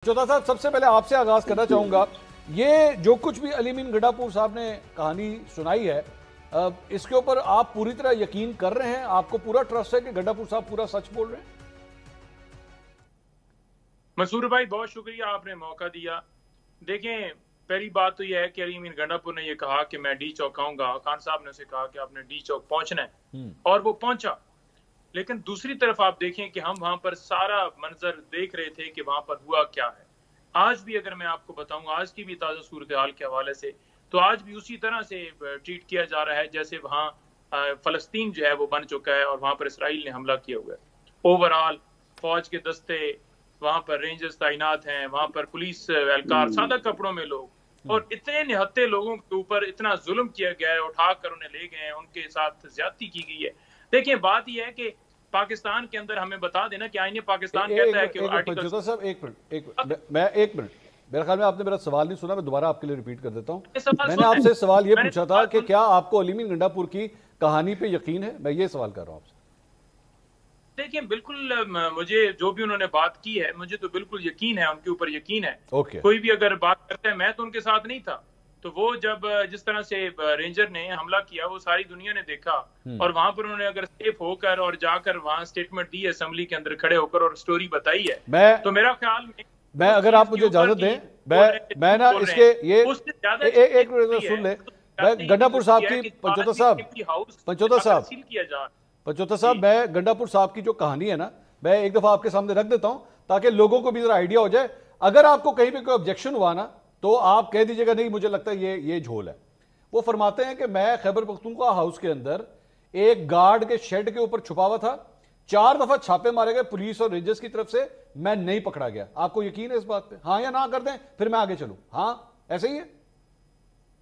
चौथा साहब, सबसे पहले आपसे आगाज करना चाहूंगा। ये जो कुछ भी अलीमीन गंडापुर साहब ने कहानी सुनाई है, इसके ऊपर आप पूरी तरह यकीन कर रहे हैं? आपको पूरा ट्रस्ट है कि गंडापुर साहब पूरा सच बोल रहे हैं? मंसूर भाई, बहुत शुक्रिया, आपने मौका दिया। देखें, पहली बात तो यह है कि अलीमीन गंडापुर ने यह कहा कि मैं डी चौक आऊंगा। खान साहब ने उसे कहा कि आपने डी चौक पहुंचना है और वो पहुंचा। लेकिन दूसरी तरफ आप देखें कि हम वहां पर सारा मंजर देख रहे थे कि वहां पर हुआ क्या है। आज भी अगर मैं आपको बताऊं, आज की भी ताजा सूरत हाल के हवाले से, तो आज भी उसी तरह से ट्रीट किया जा रहा है जैसे वहां फलस्तीन जो है वो बन चुका है और वहां पर इसराइल ने हमला किया हुआ है। ओवरऑल फौज के दस्ते वहां पर, रेंजर्स तैनात हैं वहां पर, पुलिस एहलकार, सादा कपड़ों में लोग, और इतने निहत्ते लोगों के ऊपर इतना जुल्म किया गया है, उठाकर उन्हें ले गए हैं, उनके साथ ज्यादती की गई है। देखिए, बात यह है कि पाकिस्तान के अंदर हमें बता देना कि आईने पाकिस्तान कहता है कि आर्टिकल साहब, एक मिनट, मेरे ख्याल में आपने मेरा सवाल नहीं सुना। मैं दोबारा आपके लिए रिपीट कर देता हूं। मैंने आपसे सवाल ये पूछा था कि क्या आपको अलीमीन गंडापुर की कहानी पे यकीन है? मैं ये सवाल कर रहा हूं आपसे। देखिए, बिल्कुल, मुझे जो भी उन्होंने बात की है, मुझे तो बिल्कुल यकीन है, उनके ऊपर यकीन है। कोई भी अगर बात करता है, मैं तो उनके साथ नहीं था, तो वो जब जिस तरह से रेंजर ने हमला किया वो सारी दुनिया ने देखा, और वहां पर उन्होंने अगर सेफ होकर और जाकर वहां स्टेटमेंट दी है, असेंबली के अंदर खड़े होकर और स्टोरी बताई है, तो मेरा ख्याल में मैं अगर आप मुझे इजाजत दें, मैं ना इसके ये एक मिनट सुन ले। मैं गंडापुर साहब की पंचोता साहब मैं गंडापुर साहब की जो कहानी है ना, मैं एक दफा आपके सामने रख देता हूं ताकि लोगों को भी जरा आइडिया हो जाए। अगर आपको कहीं पे कोई ऑब्जेक्शन हुआ ना, तो आप कह दीजिएगा नहीं मुझे लगता है ये झोल है। वो फरमाते हैं कि मैं खैबर पख्तूनख्वा हाउस के अंदर एक गार्ड के शेड के ऊपर छुपा हुआ था, 4 दफा छापे मारे गए पुलिस और रेंजर्स की तरफ से, मैं नहीं पकड़ा गया। आपको यकीन है इस बात पे? हाँ या ना कर दें, फिर मैं आगे चलूं। हाँ, ऐसे ही है?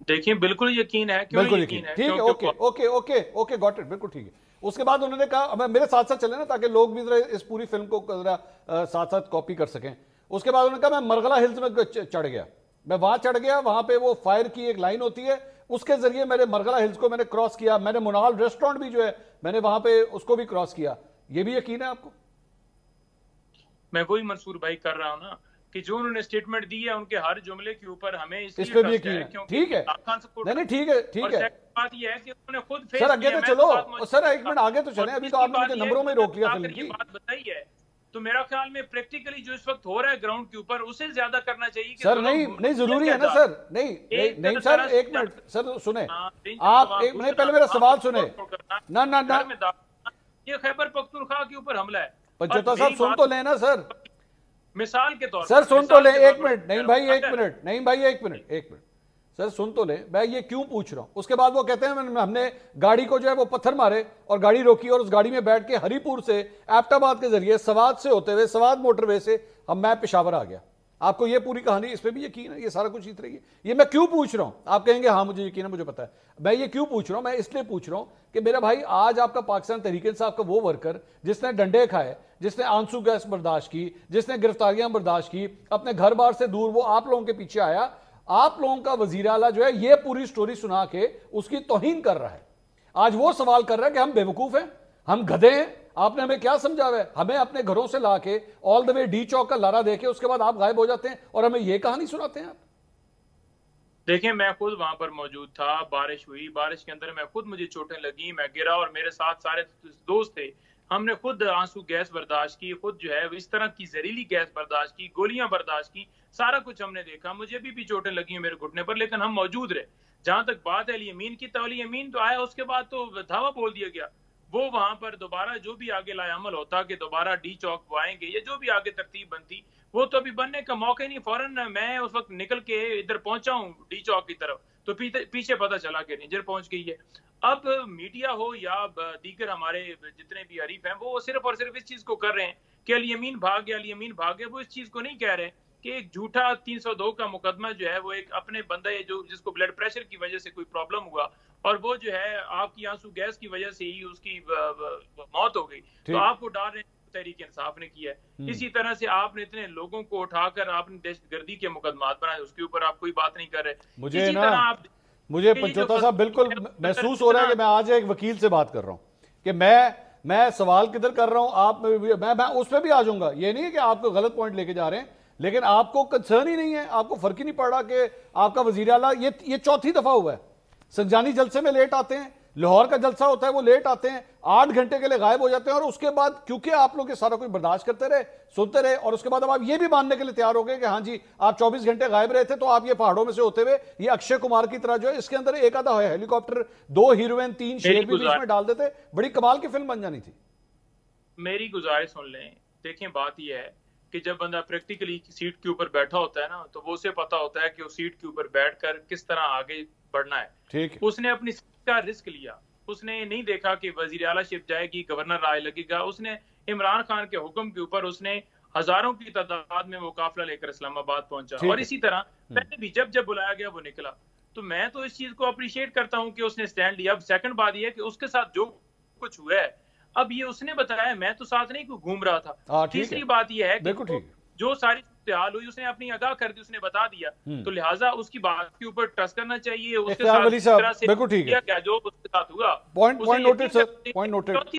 देखिए, बिल्कुल यकीन है। क्यों बिल्कुल यकीन है? ठीक है, okay okay okay okay, got it, बिल्कुल ठीक है। उसके बाद उन्होंने कहा, मेरे साथ साथ चले ना ताकि लोग भी इस पूरी फिल्म को साथ साथ कॉपी कर सकें। उसके बाद उन्होंने कहा मैं मरगला हिल्स में चढ़ गया, मैं वहां चढ़ गया, वहां पे वो फायर की एक लाइन होती है, उसके जरिए मेरे मरगला हिल्स को मैंने क्रॉस किया। मैंने मुनाल रेस्टोरेंट भी जो है मैंने वहां पे उसको भी क्रॉस किया। ये भी यकीन है आपको? मैं वही मंसूर भाई कर रहा हूं ना कि जो उन्होंने स्टेटमेंट दी है उनके हर जुमले के ऊपर हमें इस पे भी यकीन है। ठीक है, नहीं ठीक है, ठीक है। बात ये है कि उन्होंने खुद सर आगे तो चलो, सर एक मिनट आगे तो चले। अभी तो आपने मुझे नंबरों में रोक लिया फिल्म की। बात बताई है, तो मेरा ख्याल में प्रैक्टिकली जो इस वक्त हो रहा है ग्राउंड के ऊपर, उसे ज्यादा करना चाहिए कि सर नहीं जरूरी है ना सर। नहीं सर, एक मिनट सर सुने आप, एक मिनट पहले मेरा सवाल सुने ना ना ना। ये खैबर पख्तूनख्वा के ऊपर हमला है। पंचोता साहब सुन तो लेना सर, मिसाल के तौर सर सुन तो ले। एक मिनट, नहीं भाई एक मिनट, नहीं भाई एक मिनट सर सुन तो ले। मैं ये क्यों पूछ रहा हूं? उसके बाद वो कहते हैं हमने गाड़ी को जो है वो पत्थर मारे और गाड़ी रोकी और उस गाड़ी में बैठ के हरीपुर से एबटाबाद के जरिए सवाद से होते हुए सवाद मोटरवे से मैं पेशावर आ गया। आपको ये पूरी कहानी, इस पर भी यकीन है? ये सारा कुछ इस तरह है। ये मैं क्यों पूछ रहा हूं? आप कहेंगे हाँ मुझे यकीन है, मुझे पता है। मैं ये क्यों पूछ रहा हूं? मैं इसलिए पूछ रहा हूं कि मेरा भाई, आज आपका पाकिस्तान तहरीक इंसाफ का वो वर्कर जिसने डंडे खाए, जिसने आंसू गैस बर्दाश्त की, जिसने गिरफ्तारियां बर्दाश्त की, अपने घर बार से दूर वो आप लोगों के पीछे आया, आप लोगों का वजीर आला जो है ये पूरी स्टोरी सुना के उसकी तौहीन कर रहा है। आज वो सवाल कर रहा है कि हम बेवकूफ हैं, हम गधे हैं, आपने हमें क्या समझा हुआ है? हमें अपने घरों से लाके ऑल द वे डी चौक का लारा देके उसके बाद आप गायब हो जाते हैं और हमें ये कहानी सुनाते हैं आप। देखिए, मैं खुद वहां पर मौजूद था, बारिश हुई, बारिश के अंदर मैं खुद, मुझे चोटें लगी, मैं गिरा और मेरे साथ सारे दोस्त थे, हमने खुद आंसू गैस बर्दाश्त की, खुद जो है इस तरह की जहरीली गैस बर्दाश्त की, गोलियां बर्दाश्त की, सारा कुछ हमने देखा। मुझे भी चोटें लगी हैं मेरे घुटने पर, लेकिन हम मौजूद रहे। जहां तक बात है अली अमीन की, तो अली अमीन तो आया, उसके बाद तो धावा बोल दिया गया। वो वहां पर दोबारा जो भी आगे लायामल होता कि दोबारा डी चौक वो आएंगे या जो भी आगे तरतीब बनती, वो तो अभी बनने का मौका ही नहीं। फौरन मैं उस वक्त निकल के इधर पहुंचा हूं डी चौक की तरफ, तो पीछे पता चला कि रेंजर पहुंच गई है। अब मीडिया हो या दीगर हमारे जितने भी हरीफ हैं, वो सिर्फ और सिर्फ इस चीज को कर रहे हैं कि अली अमीन भाग गया, अली अमीन भाग गया। वो इस चीज को नहीं कह रहे कि एक झूठा 302 का मुकदमा जो है वो एक अपने बंदा है जो जिसको ब्लड प्रेशर की वजह से कोई प्रॉब्लम हुआ और वो जो है आपकी आंसू गैस की वजह से ही उसकी मौत हो गई, तो आपको डाल रहे हैं तहरीक इंसाफ ने किया है। इसी तरह से आपने इतने लोगों को उठाकर आपने दहशतगर्दी के मुकदमात बनाए, उसके ऊपर आप कोई बात नहीं कर रहे। मुझे पंचोता साहब बिल्कुल महसूस हो रहा है कि मैं आज एक वकील से बात कर रहा हूं कि मैं सवाल किधर कर रहा हूं। आप मैं उस पर भी आ जाऊंगा। ये नहीं है कि आप गलत पॉइंट लेके जा रहे हैं। लेकिन आपको कंसर्न ही नहीं है, आपको फर्क ही नहीं पड़ रहा कि आपका वजीर आला ये चौथी दफा हुआ है। संजानी जलसे में लेट आते हैं, लाहौर का जलसा होता है वो लेट आते हैं, 8 घंटे के लिए गायब हो जाते हैं, और उसके बाद क्योंकि आप लोग ये सारा कुछ बर्दाश्त करते रहे, सुनते रहे, और उसके बाद अब आप ये भी मानने के लिए तैयार हो गए कि हाँ जी आप 24 घंटे गायब रहे थे, तो आप ये पहाड़ों में से होते हुए ये अक्षय कुमार की तरह जो है इसके अंदर एक आधा हेलीकॉप्टर, 2 हीरोइन, 3 शेर भी बीच में डाल देते, बड़ी कमाल की फिल्म बन जानी थी। मेरी गुजारिश सुन लें। देखें, बात यह है कि जब बंदा प्रैक्टिकली सीट के ऊपर बैठा होता है ना, तो वो उसे पता होता है कि उस सीट के ऊपर बैठकर किस तरह आगे बढ़ना है। ठीक है। उसने अपनी सीट का रिस्क लिया, उसने नहीं देखा कि वजीर आला शिप जाएगी, गवर्नर राय लगेगा। उसने इमरान खान के हुक्म के ऊपर उसने हजारों की तादाद में वो काफिला लेकर इस्लामाबाद पहुंचा, और इसी तरह पहले भी जब जब बुलाया गया वो निकला। तो मैं तो इस चीज को अप्रिशिएट करता हूं कि उसने स्टैंड लिया। अब सेकंड बात यह है कि उसके साथ जो कुछ हुआ है, अब ये उसने बताया, मैं तो साथ नहीं घूम रहा था। तीसरी बात यह है कि जो सारी हाल हुई उसने अपनी आगाह कर दी, उसने बता दिया, तो लिहाजा उसकी बात के ऊपर ट्रस्ट करना चाहिए। उसके साथ बिल्कुल ठीक है, क्या जो उसके साथ हुआ, point noted sir, point noted.